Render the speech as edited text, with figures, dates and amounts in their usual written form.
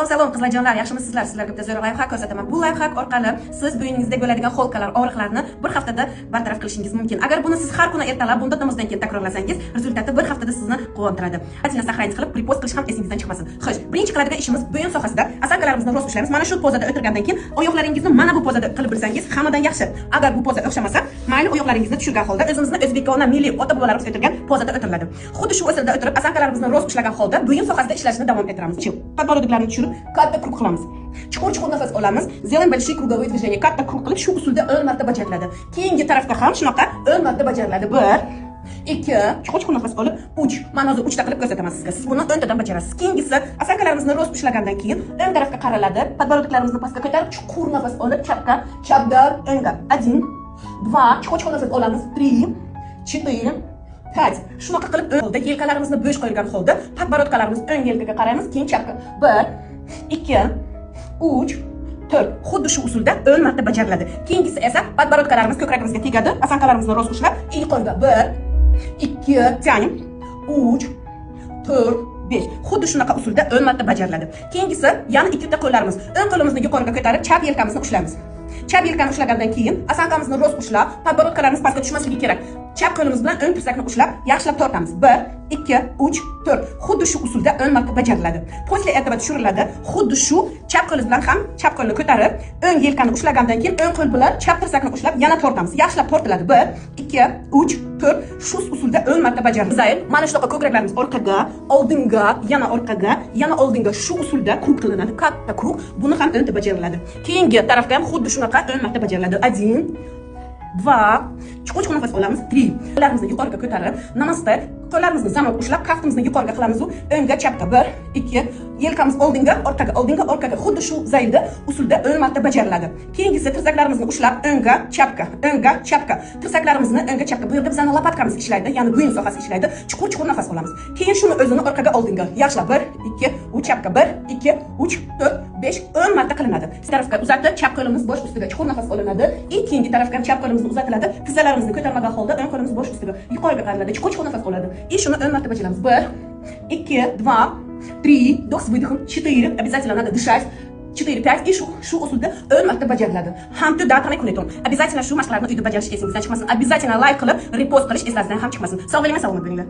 Salom qizlarjonlar, yaxshimisizlar? Sizlarga bitta zo'r layfhak ko'rsataman. Bu layfhak orqali siz bo'yingizda bo'ladigan xolkalar, og'riqlarni bir haftada bartaraf qilishingiz mumkin. Agar buni siz har kuni ertalab bundan namozdan keyin takrorlasangiz, rezultati bir haftada sizni quvontiradi. Ajina saqlanch qilib, repost qilish ham esingizdan chiqmasin. Xo'sh, birinchi qiladigan ishimiz bo'yin sohasida asankalarimizni rost ushlaymiz. Mana shu pozada o'tirgandan keyin oyoqlaringizni mana bu pozada qilib bilsangiz, hammadan yaxshi. Agar bu poza o'xshamasa, mayli oyoqlaringizni tushirgan holda o'zimizni o'zbekona milliy ota-bobolarimiz o'tirgan pozada o'tiriladi. Xuddi shu usulda o'tirib asankalarimizni rost ushlagan holda bo'yin sohasida ishlashni davom ettiramiz. Подбородокlarni tushirib, katta kruq qilamiz. Chuqur nafas olamiz. Сделаем большие круговые движения. Katta kruq qilib shu usulda 10 marta bajariladi. Keyingi tarafda ham shunaqa 10 marta bajariladi. 1 2 chuqur nafas olib 3. Men hozir 3 ta qilib ko'rsataman sizga. Siz buni 10 tadan bajarasiz. Keyingisi asankalarimizni rost ushlagandan keyin o'ng tarafga qaraladi. Подбородокlarimizni pastga ko'tarib chuqur nafas olib chapga o'ngga. 1 2 chuqur nafas olamiz. 3 4 5. Shunaqa qilib holda yelkalarimizni bo'sh qo'ygan holda podborodkalarimiz o'ng yelkaga qaraymiz, keyin chapga. 1 2 3 4. Xuddi shu usulda 10 marta bajariladi. Keyingisi esa podborodkalarimiz ko'kragimizga tegadi. Asankalarimizni rost ushlab, qo'lga 1 2 tyanim 3 4 5. Xuddi shunaqa usulda 10 marta bajariladi. Keyingisi yana ikkita qo'llarimiz. O'ng qo'limizni yuqoriga ko'tarib, chap yelkamizni ushlaymiz. Chap yelkani ushlagandan keyin asankamizni rost ushlab, podborodkalarimiz pastga tushmasligi kerak. Chap qo'limiz bilan o'ng tirsakni ushlab, yaxshilab tortamiz. 1 2 3 4. Xuddi shu usulda 10 marta bajariladi. После этого tushiriladi. Xuddi shu chap qo'l bilan ham chap qo'lni ko'tarib, o'ng yelkani ushlagandan keyin o'ng qo'l bilan chap tirsakni ushlab, yana tortamiz. Yaxshilab tortiladi. 1 2 3 4. Shu usulda 10 marta bajariladi. Zayn, mana shunaqa ko'kraklarimiz orqaga, oldinga, yana orqaga, yana oldinga shu usulda kruq qilinadi. Katta kruq. Buni ham 10 ta bajariladi. Keyingi tarafga ham xuddi shunaqa 10 marta bajariladi. 1 2 chuqur nafas olamiz. 3. Qo'llarimizni yuqoriga ko'tarib, namaste. Qo'llarimizni zamok ushlab, kaftimizni yuqoriga qilamiz u o'ngga chapga 1 2 yelkamiz oldinga, orqaga xuddi shu zaylda usulda 10 marta bajariladi. Keyingisi tirsaklarimizni ushlab o'ngga, chapga. Tirsaklarimizni o'ngga, chapga. Bu yerda bizning lopatkamiz ishlaydi, ya'ni bo'yin sohasi ishlaydi. Chuqur nafas olamiz. Keyin shuni o'zini orqaga, oldinga yaxshilab 1 2 u chapga 1 2 3 4 5 10 marta qilinadi. Bu tarafga uzatib, chap qo'limiz bosh ustiga chuqur nafas olinadi. Keyingi tarafga chap qo'limiz uzatiladi. Tizzalarimizni ko'tarmagan holda o'ng qo'limiz bosh ustiga yuqoriga qariladi. Chuqur nafas oladi. И shuni 10 marta bajaramiz. 1 2 2 3 вдох с выдохом 4. Обязательно надо дышать. 4 5 и shu usulda 10 marta bajariladi. Hamda datamay kuneton. Обязательно shu mashqlarni uyda bajarish esingizdan chiqmasin. Обязательно like qilib, repost qilish esingizdan ham chiqmasin. Sog' bo'ling, salomat bo'linglar.